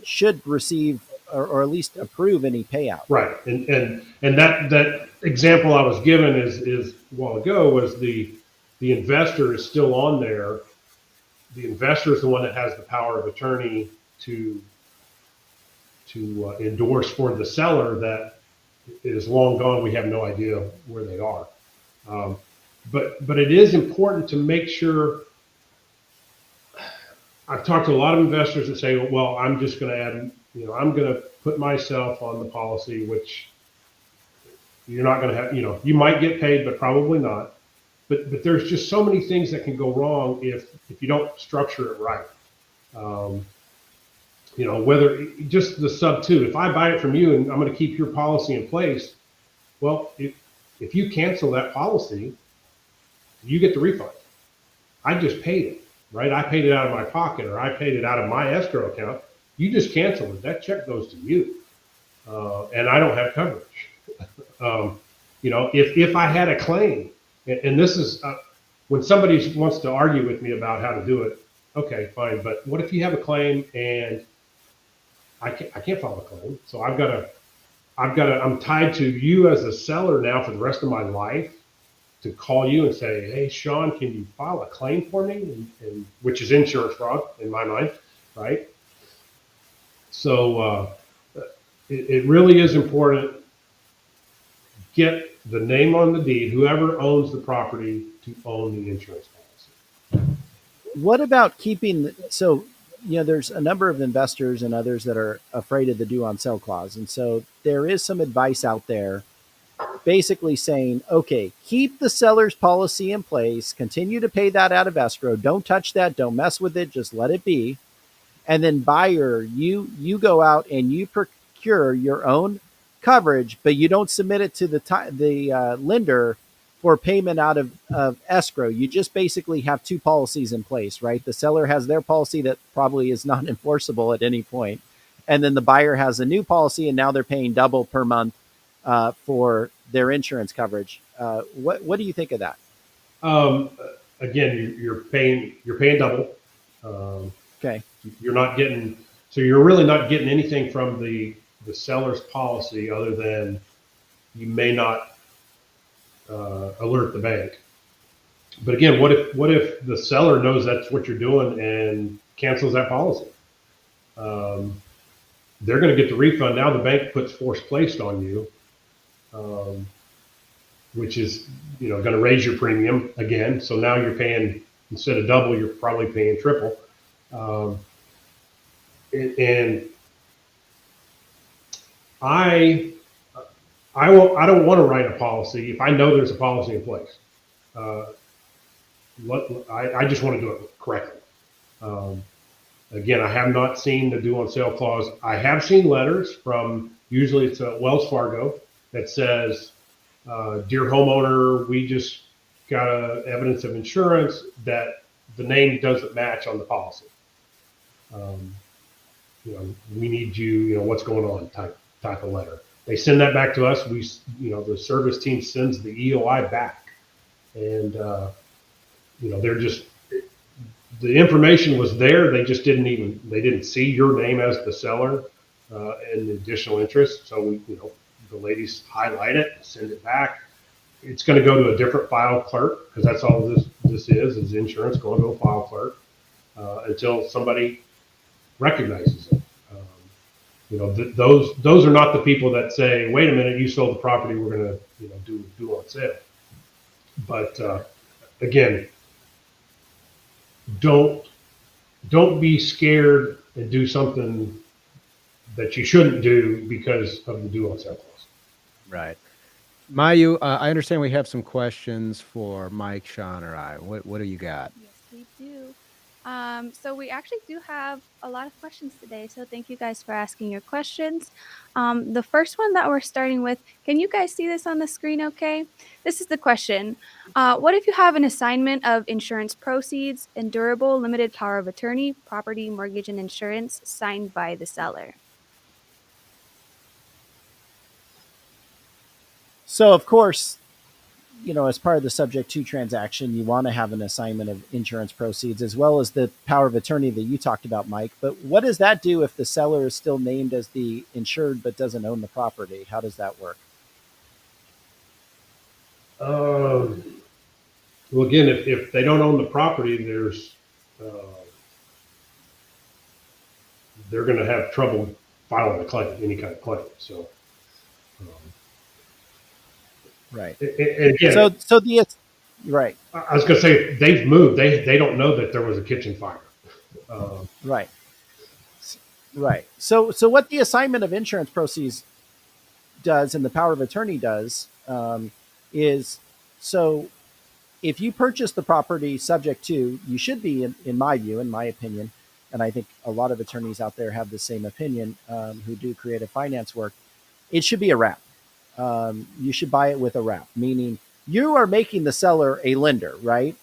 should receive or at least approve any payout. Right. And that example I was given is a while ago was the investor is still on there. The investor is the one that has the power of attorney to endorse for the seller that is long gone. We have no idea where they are. But it is important to make sure. I've talked to a lot of investors that say, well, I'm just going to add, I'm going to put myself on the policy, which you're not going to have, you might get paid, but probably not. But there's just so many things that can go wrong if you don't structure it right. Whether just the sub two, if I buy it from you and I'm going to keep your policy in place, well, if you cancel that policy, you get the refund. I just paid it, right? I paid it out of my pocket or I paid it out of my escrow account. You just canceled it. That check goes to you. And I don't have coverage. If I had a claim, and this is when somebody wants to argue with me about how to do it, okay, fine. But what if you have a claim and I can't file a claim? So I'm tied to you as a seller now for the rest of my life to call you and say, hey, Sean, can you file a claim for me? And which is insurance fraud in my mind, right? So it really is important. Get the name on the deed, whoever owns the property, to own the insurance policy. What about keeping, there's a number of investors and others that are afraid of the due on sale clause. And so there is some advice out there basically saying, okay, keep the seller's policy in place, continue to pay that out of escrow. Don't touch that. Don't mess with it. Just let it be. And then buyer, you go out and you procure your own coverage, but you don't submit it to the lender for payment out of escrow. You just basically have two policies in place, right? The seller has their policy that probably is not enforceable at any point, and then the buyer has a new policy, and now they're paying double per month for their insurance coverage. What do you think of that? Again, you're paying double. Okay. You're really not getting anything from the seller's policy other than you may not alert the bank. But again, what if the seller knows that's what you're doing and cancels that policy? They're going to get the refund. Now the bank puts force placed on you, which is going to raise your premium again. So now you're paying, instead of double, you're probably paying triple. And I don't want to write a policy if I know there's a policy in place. I just want to do it correctly. Again, I have not seen the due on sale clause. I have seen letters from, usually it's Wells Fargo, that says, dear homeowner, we just got evidence of insurance that the name doesn't match on the policy. We need you, what's going on type of letter. They send that back to us. The service team sends the EOI back, and they're just, the information was there. They just they didn't see your name as the seller and the additional interest. So the ladies highlight it, send it back. It's going to go to a different file clerk, because that's all this is insurance going to a file clerk until somebody recognizes it. Those are not the people that say, wait a minute, you sold the property, we're going to do on sale. But again, don't be scared and do something that you shouldn't do because of the due on sale clause. Right. Mayu, I understand we have some questions for Mike, Sean, or I. What do you got? Yes, we do. So we actually do have a lot of questions today. So thank you guys for asking your questions. The first one that we're starting with, can you guys see this on the screen okay? This is the question. What if you have an assignment of insurance proceeds and durable limited power of attorney, property, mortgage, and insurance signed by the seller? So, of course, as part of the subject to transaction, you want to have an assignment of insurance proceeds as well as the power of attorney that you talked about, Mike. But what does that do if the seller is still named as the insured but doesn't own the property? How does that work? Well, again, if they don't own the property, they're going to have trouble filing a claim, any kind of claim. So, Right. and again, So the right. I was going to say, they've moved. They don't know that there was a kitchen fire. Right. Right. So what the assignment of insurance proceeds does and the power of attorney does is, so if you purchase the property subject to, you should be, in my view, in my opinion, and I think a lot of attorneys out there have the same opinion who do creative finance work, it should be a wrap. You should buy it with a wrap, meaning you are making the seller a lender, right?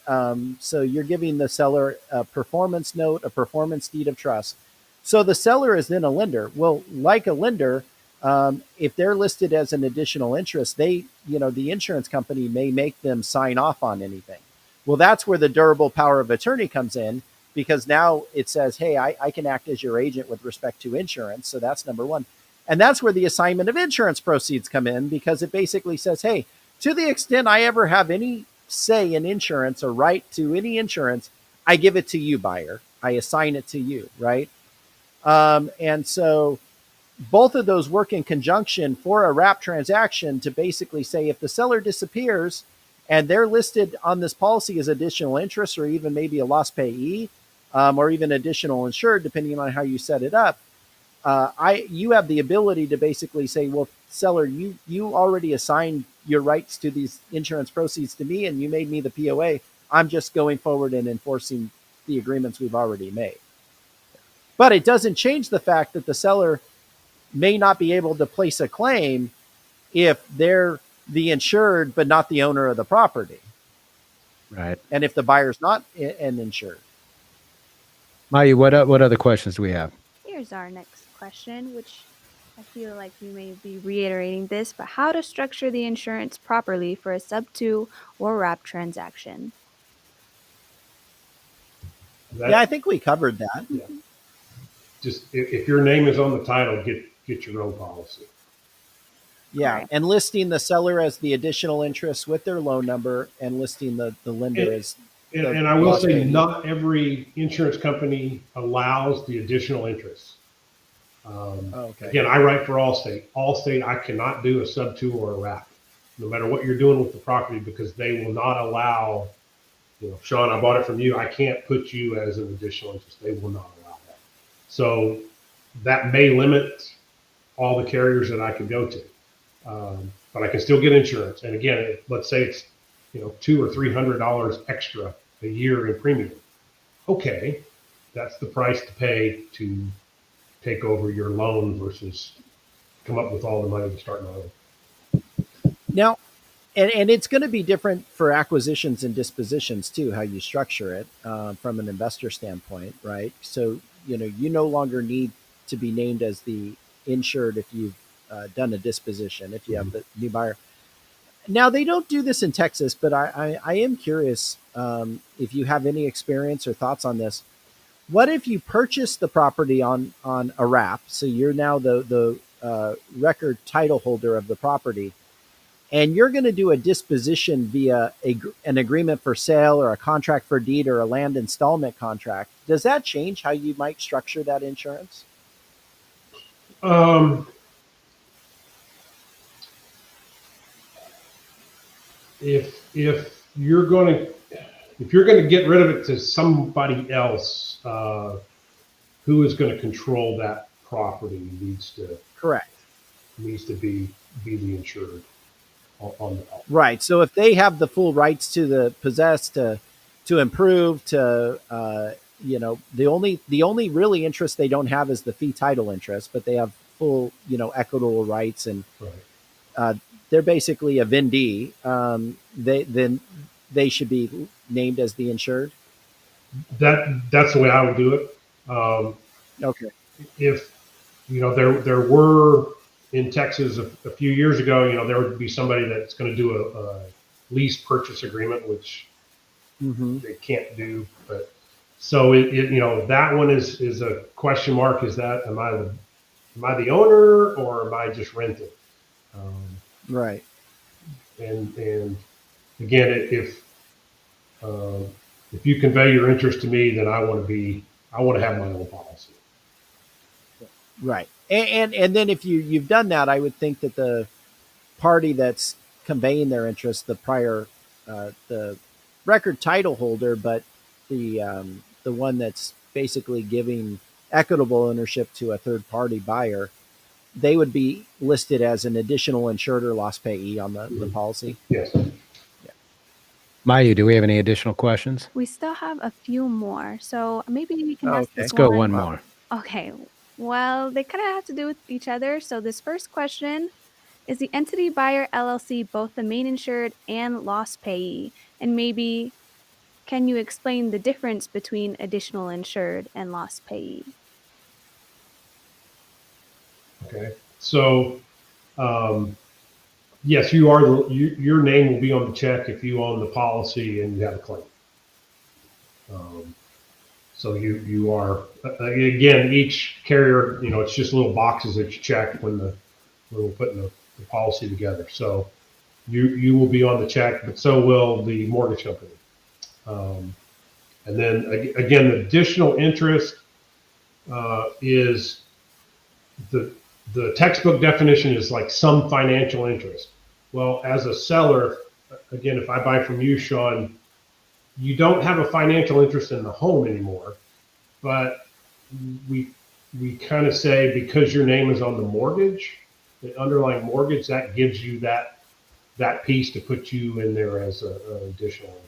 So you're giving the seller a performance note, a performance deed of trust. So the seller is then a lender. Well, like a lender, if they're listed as an additional interest, the insurance company may make them sign off on anything. Well, that's where the durable power of attorney comes in, because now it says, hey, I can act as your agent with respect to insurance. So that's number one. And that's where the assignment of insurance proceeds come in, because it basically says, hey, to the extent I ever have any say in insurance or right to any insurance, I give it to you, buyer. I assign it to you, right? And so both of those work in conjunction for a wrap transaction to basically say, if the seller disappears and they're listed on this policy as additional interest or even maybe a loss payee or even additional insured, depending on how you set it up, you have the ability to basically say, well, seller, you already assigned your rights to these insurance proceeds to me, and you made me the POA. I'm just going forward and enforcing the agreements we've already made. But it doesn't change the fact that the seller may not be able to place a claim if they're the insured but not the owner of the property. Right. And if the buyer's not an insured. Mayu, what other questions do we have? Here's our next question, which I feel like we may be reiterating this, but how to structure the insurance properly for a sub-to or wrap transaction? Yeah, I think we covered that. Yeah. Just if your name is on the title, get your own policy. Yeah, Right. and listing the seller as the additional interest with their loan number and listing the lender as. And I will say, not every insurance company allows the additional interest. Okay. Again, I write for Allstate. Allstate, I cannot do a sub-to or a wrap, no matter what you're doing with the property, because they will not allow, Sean, I bought it from you. I can't put you as an additional interest. They will not allow that. So that may limit all the carriers that I could go to. But I can still get insurance. And again, let's say it's $200 or $300 extra a year in premium. Okay, that's the price to pay to take over your loan versus come up with all the money to start an loan. Now, and it's going to be different for acquisitions and dispositions too, how you structure it from an investor standpoint, right? So you no longer need to be named as the insured if you've done a disposition, if you have Mhm. the new buyer. Now they don't do this in Texas, but I am curious if you have any experience or thoughts on this. What if you purchase the property on a wrap? So you're now the record title holder of the property, and you're going to do a disposition via an agreement for sale or a contract for deed or a land installment contract. Does that change how you might structure that insurance? Um, if you're going to get rid of it to somebody else, who is going to control that property Correct. needs to be the insured on the policy. Right. So if they have the full rights to the possess, to improve, to the only really interest they don't have is the fee title interest, but they have full equitable rights, and Right. uh, they're basically a vendee. They should be named as the insured. That's the way I would do it. Okay. If there were in Texas a few years ago, there would be somebody that's going to do a lease purchase agreement, which Mm-hmm. they can't do. But so that one is a question mark. Is that am I the owner or am I just renting? Um, Right. and again, um, if you convey your interest to me, then I want to have my own policy. Right. And then if you've done that, I would think that the party that's conveying their interest, the record title holder, but the one that's basically giving equitable ownership to a third party buyer, they would be listed as an additional insured or loss payee on the policy. Yes. Mayu, do we have any additional questions? We still have a few more, so maybe we can Oh, ask okay. this Let's go one Wow. more. Okay. Well, they kind of have to do with each other. So this first question is: the entity buyer LLC both the main insured and loss payee? And maybe can you explain the difference between additional insured and loss payee? Okay. So yes, you are your name will be on the check if you own the policy and you have a claim. So you are again, each carrier, it's just little boxes that you check when we're putting the policy together. So you will be on the check, but so will the mortgage company. And then again, the additional interest is the textbook definition is like some financial interest. Well, as a seller, again, if I buy from you, Sean, you don't have a financial interest in the home anymore, but we kind of say because your name is on the mortgage, the underlying mortgage, that gives you that piece to put you in there as an additional interest.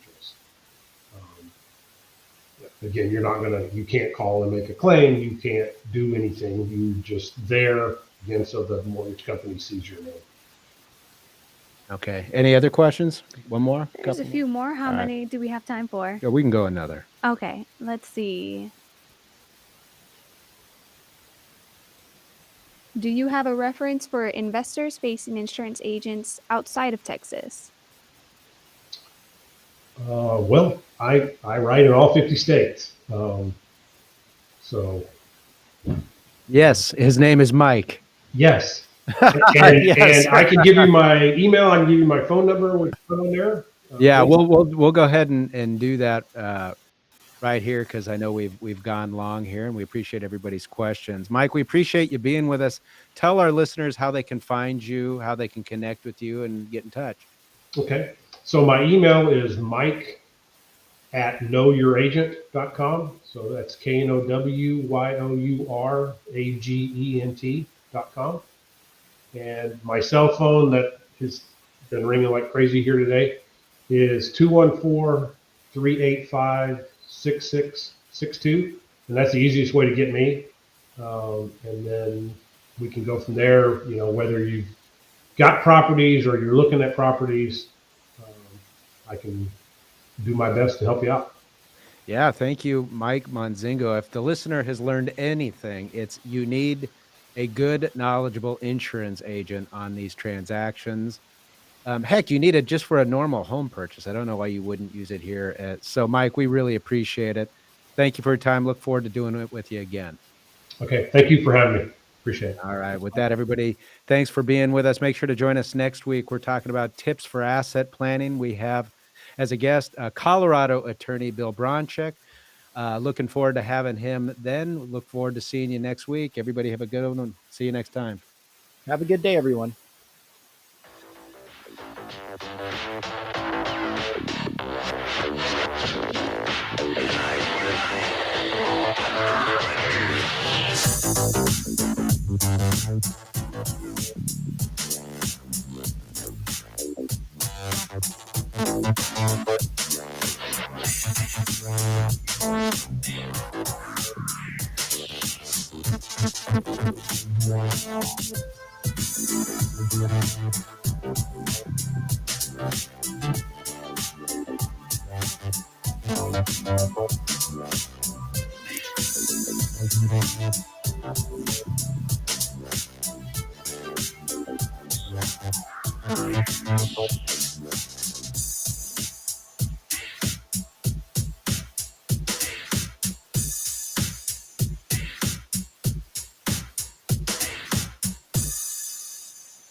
Again, you can't call and make a claim, you can't do anything, you just there again, so the mortgage company sees your name. Okay. Any other questions? One more? There's a few more. How All right. many do we have time for? Yeah, we can go another. Okay, let's see. Do you have a reference for investors facing insurance agents outside of Texas? Well, I write in all 50 states. So Yes, his name is Mike. yes. And, Yes. and I can give you my email, I can give you my phone number, which put on there. Yeah, we'll go ahead and do that right here because I know we've gone long here, and we appreciate everybody's questions. Mike, we appreciate you being with us. Tell our listeners how they can find you, how they can connect with you, and get in touch. Okay. So my email is mike@knowyouragent.com. So that's KNOWYOURAGENT.com. And my cell phone that has been ringing like crazy here today is 214-385-6662. And that's the easiest way to get me. And then we can go from there, whether you've got properties or you're looking at properties, I can do my best to help you out. Yeah, thank you, Mike Monzingo. If the listener has learned anything, it's you need a good, knowledgeable insurance agent on these transactions. Heck, you need it just for a normal home purchase. I don't know why you wouldn't use it here. So, Mike, we really appreciate it. Thank you for your time. Look forward to doing it with you again. Okay. Thank you for having me. Appreciate it. All right. With that, everybody, thanks for being with us. Make sure to join us next week. We're talking about tips for asset planning. We have as a guest Colorado attorney Bill Bronchick. Looking forward to having him then. Look forward to seeing you next week. Everybody have a good one. See you next time. Have a good day, everyone.